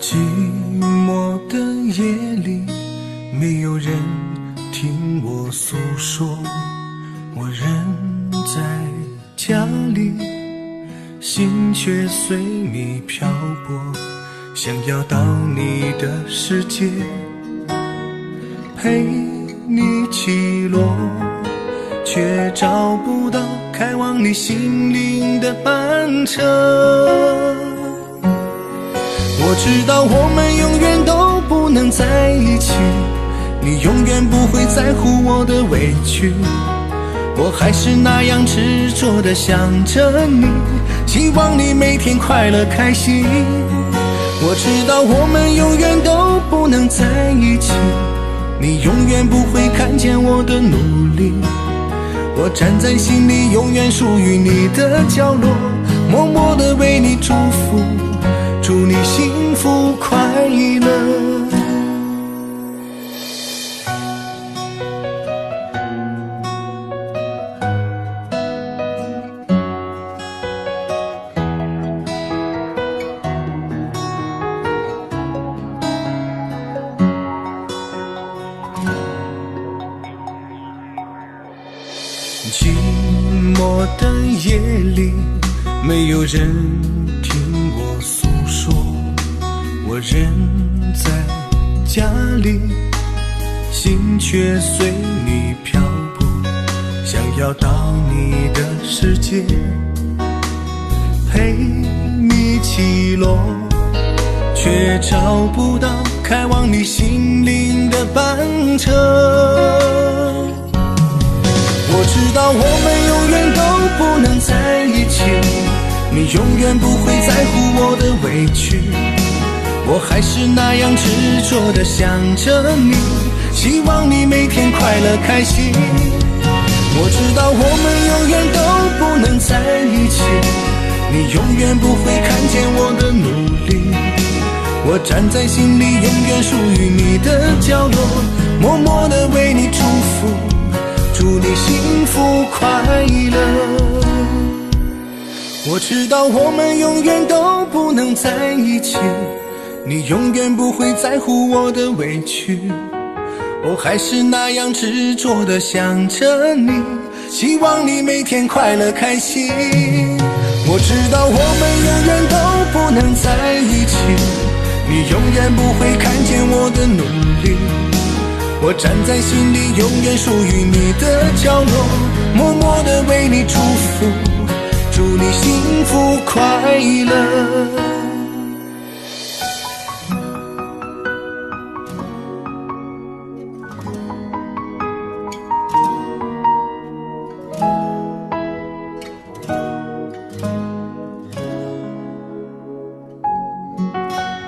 寂寞的夜里，没有人听我诉说，我人在家里，心却随你漂泊，想要到你的世界陪你起落，却找不到开往你心灵的班车。我知道我们永远都不能在一起，你永远不会在乎我的委屈，我还是那样执着地想着你，希望你每天快乐开心。我知道我们永远都不能在一起，你永远不会看见我的努力，我站在心里永远属于你的角落，默默地为你祝福，祝你幸福快乐。寂寞的夜里，没有人听我诉说，我人在家里，心却随你漂泊，想要到你的世界陪你起落，却找不到开往你心灵的班车。我知道我们永远都不能在一起，你永远不会在乎我的委屈，我还是那样执着地想着你，希望你每天快乐开心。我知道我们永远都不能在一起，你永远不会看见我的努力，我站在心里永远属于你的角落，默默地为你祝福，祝你幸福快乐。我知道我们永远都不能在一起，你永远不会在乎我的委屈，我还是那样执着地想着你，希望你每天快乐开心。我知道我们永远都不能在一起，你永远不会看见我的努力，我站在心里永远属于你的角落，默默地为你祝福，祝你幸福快乐。